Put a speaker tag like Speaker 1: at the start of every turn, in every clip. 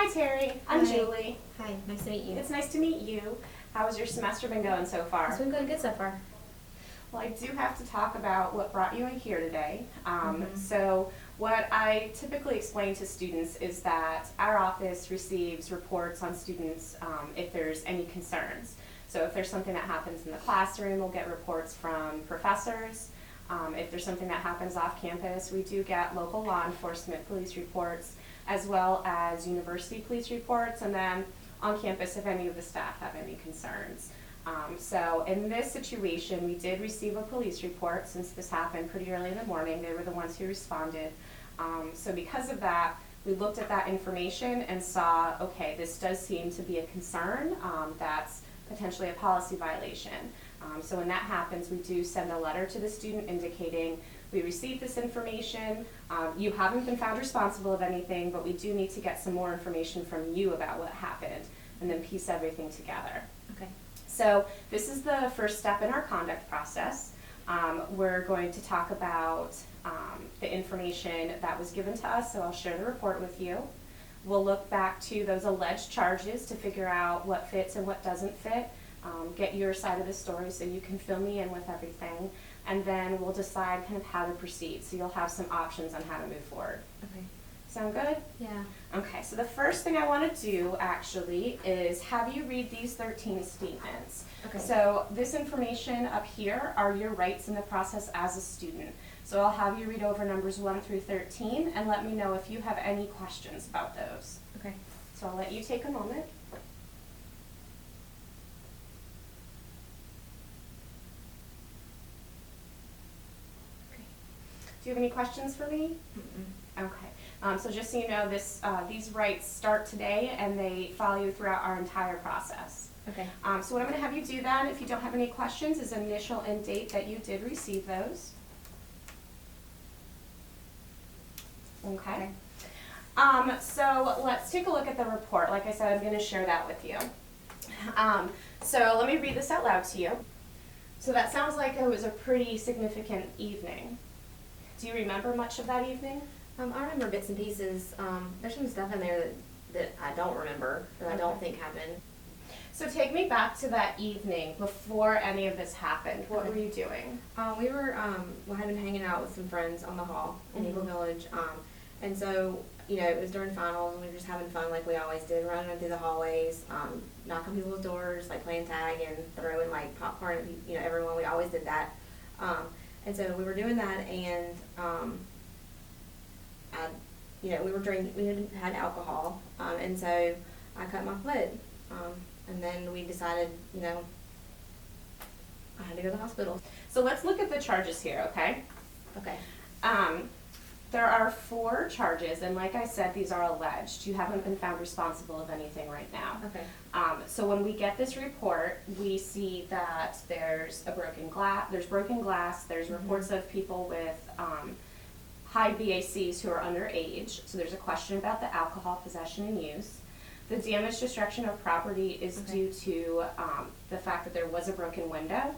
Speaker 1: Hi Terry, I'm
Speaker 2: Hi.
Speaker 1: Julie.
Speaker 2: Hi, nice to meet you.
Speaker 1: It's nice to meet you. How has your semester been going so far?
Speaker 2: It's been going good so far.
Speaker 1: Well, I do have to talk about what brought you in here today.
Speaker 2: Mhm.
Speaker 1: So what I typically explain to students is that our office receives reports on students if there's any concerns. So if there's something that happens in the classroom, we'll get reports from professors. If there's something that happens off campus, we do get local law enforcement police reports, as well as university police reports, and then on campus if any of the staff have any concerns. So in this situation, we did receive a police report since this happened pretty early in the morning. They were the ones who responded. So because of that, we looked at that information and saw, okay, this does seem to be a concern. That's potentially a policy violation. So when that happens, we do send a letter to the student indicating we received this information. You haven't been found responsible of anything, but we do need to get some more information from you about what happened and then piece everything together.
Speaker 2: Okay.
Speaker 1: So this is the first step in our conduct process. We're going to talk about the information that was given to us, so I'll share the report with you. We'll look back to those alleged charges to figure out what fits and what doesn't fit, get your side of the story so you can fill me in with everything, and then we'll decide kind of how to proceed. So you'll have some options on how to move forward.
Speaker 2: Okay.
Speaker 1: Sound good?
Speaker 2: Yeah.
Speaker 1: Okay, so the first thing I want to do actually is have you read these 13 statements.
Speaker 2: Okay.
Speaker 1: So this information up here are your rights in the process as a student. So I'll have you read over numbers 1 through 13 and let me know if you have any questions about those.
Speaker 2: Okay.
Speaker 1: So I'll let you take a moment.
Speaker 2: Okay.
Speaker 1: Do you have any questions for me?
Speaker 2: Mm-mm.
Speaker 1: Okay. So just so you know, these rights start today and they follow you throughout our entire process.
Speaker 2: Okay.
Speaker 1: So what I'm going to have you do then, if you don't have any questions, is initial and date that you did receive those. Okay. So let's take a look at the report. Like I said, I'm going to share that with you. So let me read this out loud to you. So that sounds like it was a pretty significant evening. Do you remember much of that evening?
Speaker 2: I remember bits and pieces. There's some stuff in there that I don't remember, that I don't think happened.
Speaker 1: So take me back to that evening before any of this happened. What
Speaker 2: Okay.
Speaker 1: were you doing?
Speaker 2: We had been hanging out with some friends on the hall in Eagle Village. And so, it was during finals and we were just having fun like we always did, running through the hallways, knocking people's doors, like playing tag and throwing like popcorn at everyone. We always did that. And so we were doing that and, we had alcohol, and so I cut my foot, and then we decided, I had to go to the hospital.
Speaker 1: So let's look at the charges here, okay?
Speaker 2: Okay.
Speaker 1: There are 4 charges, and like I said, these are alleged. You haven't been found responsible of anything right now.
Speaker 2: Okay.
Speaker 1: So when we get this report, we see that there's broken glass, there's reports of people with high BACs who are underage, so there's a question about the alcohol possession and use. The damage, destruction of property is due to the fact that there was a broken window.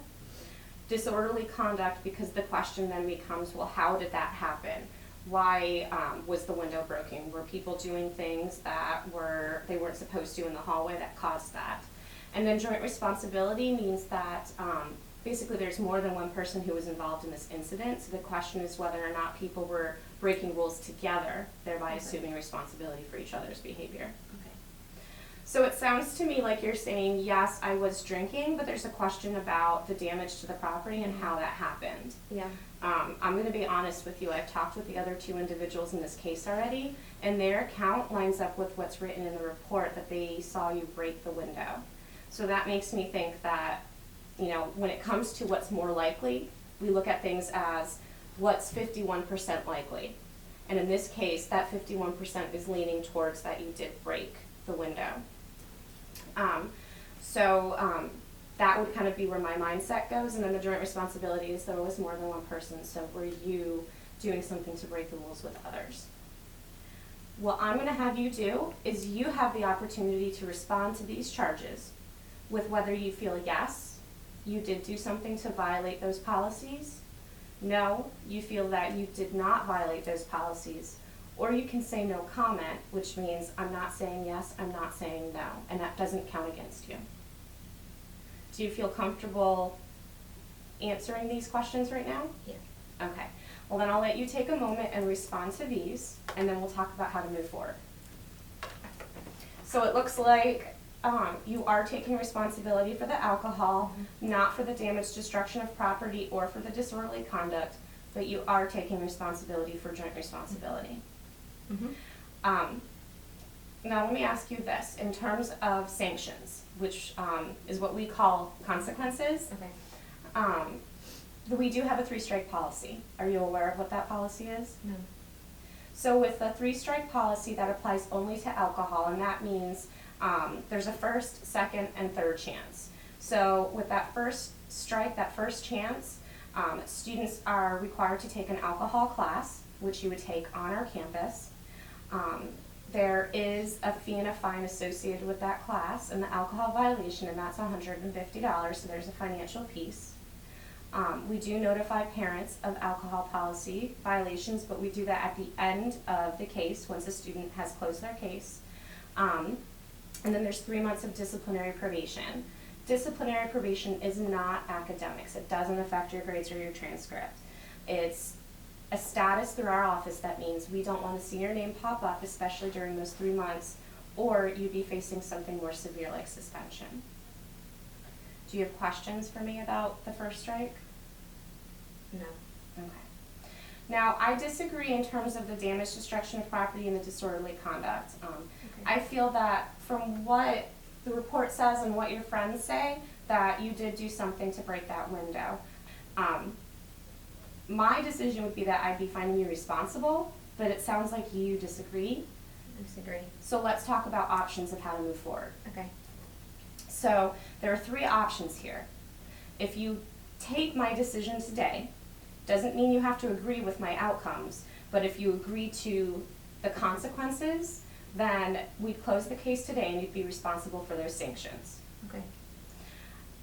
Speaker 1: Disorderly conduct, because the question then becomes, well, how did that happen? Why was the window broken? Were people doing things that they weren't supposed to in the hallway that caused that? And then joint responsibility means that basically there's more than one person who was involved in this incident, so the question is whether or not people were breaking rules together, thereby assuming responsibility for each other's behavior.
Speaker 2: Okay.
Speaker 1: So it sounds to me like you're saying, yes, I was drinking, but there's a question about the damage to the property and how that happened.
Speaker 2: Yeah.
Speaker 1: I'm going to be honest with you. I've talked with the other 2 individuals in this case already, and their account lines up with what's written in the report that they saw you break the window. So that makes me think that, when it comes to what's more likely, we look at things as what's 51% likely. And in this case, that 51% is leaning towards that you did break the window. That would kind of be where my mindset goes, and then the joint responsibility is there was more than one person, so were you doing something to break the rules with others? What I'm going to have you do is you have the opportunity to respond to these charges with whether you feel yes, you did do something to violate those policies, no, you feel that you did not violate those policies, Or you can say no comment, which means I'm not saying yes, I'm not saying no, and that doesn't count against you. Do you feel comfortable answering these questions right now?
Speaker 2: Yeah.
Speaker 1: Okay. Well, then I'll let you take a moment and respond to these, and then we'll talk about how to move forward. So it looks like you are taking responsibility for the alcohol, not for the damage, destruction of property, or for the disorderly conduct, but you are taking responsibility for joint responsibility. Now let me ask you this, in terms of sanctions, which is what we call consequences,
Speaker 2: Okay.
Speaker 1: we do have a 3-strike policy. Are you aware of what that policy is?
Speaker 2: No.
Speaker 1: So with the 3-strike policy, that applies only to alcohol, and that means there's a first, second, and third chance. So with that first strike, that first chance, students are required to take an alcohol class, which you would take on our campus. There is a fee and a fine associated with that class and the alcohol violation, and that's $150, so there's a financial piece. We do notify parents of alcohol policy violations, but we do that at the end of the case, once a student has closed their case. And then there's 3 months of disciplinary probation. Disciplinary probation is not academics. It doesn't affect your grades or your transcript. It's a status through our office that means we don't want to see your name pop up, especially during those 3 months, or you'd be facing something more severe like suspension. Do you have questions for me about the first strike?
Speaker 2: No.
Speaker 1: Okay. Now, I disagree in terms of the damage, destruction of property, and the disorderly conduct. I feel that from what the report says and what your friends say, that you did do something to break that window. My decision would be that I'd be finding you responsible, but it sounds like you disagree.
Speaker 2: I disagree.
Speaker 1: So let's talk about options of how to move forward.
Speaker 2: Okay.
Speaker 1: So there are 3 options here. If you take my decision today, doesn't mean you have to agree with my outcomes, but if you agree to the consequences, then we'd close the case today and you'd be responsible for those sanctions.
Speaker 2: Okay.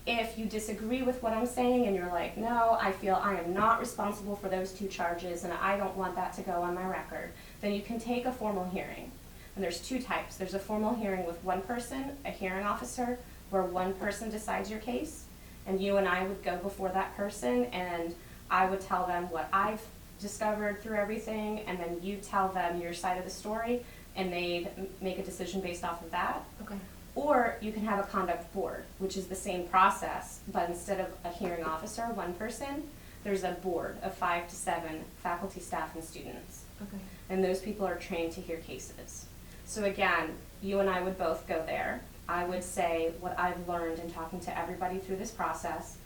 Speaker 1: If you disagree with what I'm saying and you're like, no, I feel I am not responsible for those 2 charges and I don't want that to go on my record, then you can take a formal hearing. And there's 2 types. There's a formal hearing with one person, a hearing officer, where one person decides your case, and you and I would go before that person and I would tell them what I've discovered through everything, and then you tell them your side of the story, and they'd make a decision based off of that.
Speaker 2: Okay.
Speaker 1: Or you can have a conduct board, which is the same process, but instead of a hearing officer, one person, there's a board of 5 to 7 faculty, staff, and students.
Speaker 2: Okay.
Speaker 1: And those people are trained to hear cases. So again, you and I would both go there. I would say what I've learned in talking to everybody through this process.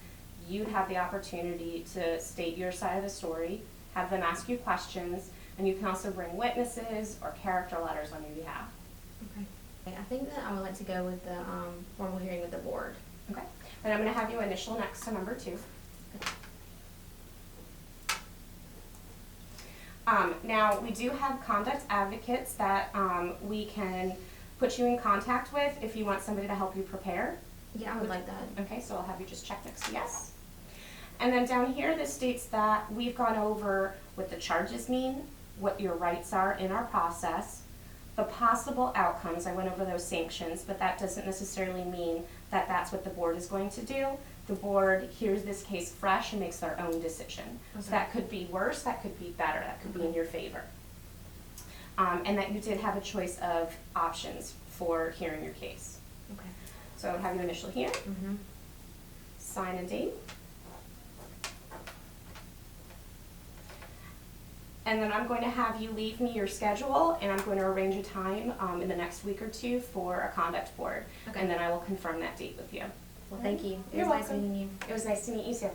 Speaker 1: You'd have the opportunity to state your side of the story, have them ask you questions, and you can also bring witnesses or character letters on your behalf.
Speaker 2: Okay. I think that I would like to go with the formal hearing with the board.
Speaker 1: Okay. Then I'm going to have you initial next to number 2. Now, we do have conduct advocates that we can put you in contact with if you want somebody to help you prepare.
Speaker 2: Yeah, I would like that.
Speaker 1: Okay, so I'll have you just check next to yes. And then down here, this states that we've gone over what the charges mean, what your rights are in our process, the possible outcomes. I went over those sanctions, but that doesn't necessarily mean that that's what the board is going to do. The board hears this case fresh and makes their own decision.
Speaker 2: Okay.
Speaker 1: So that could be worse, that could be better, that could be in your favor. And that you did have a choice of options for hearing your case.
Speaker 2: Okay.
Speaker 1: So I would have you initial here,
Speaker 2: Mm-hmm.
Speaker 1: sign and date. And then I'm going to have you leave me your schedule, and I'm going to arrange a time in the next week or 2 for a conduct board.
Speaker 2: Okay.
Speaker 1: And then I will confirm that date with you.
Speaker 2: Well, thank you. It
Speaker 1: You're
Speaker 2: was nice
Speaker 1: welcome.
Speaker 2: meeting you.
Speaker 1: It was nice to meet you too.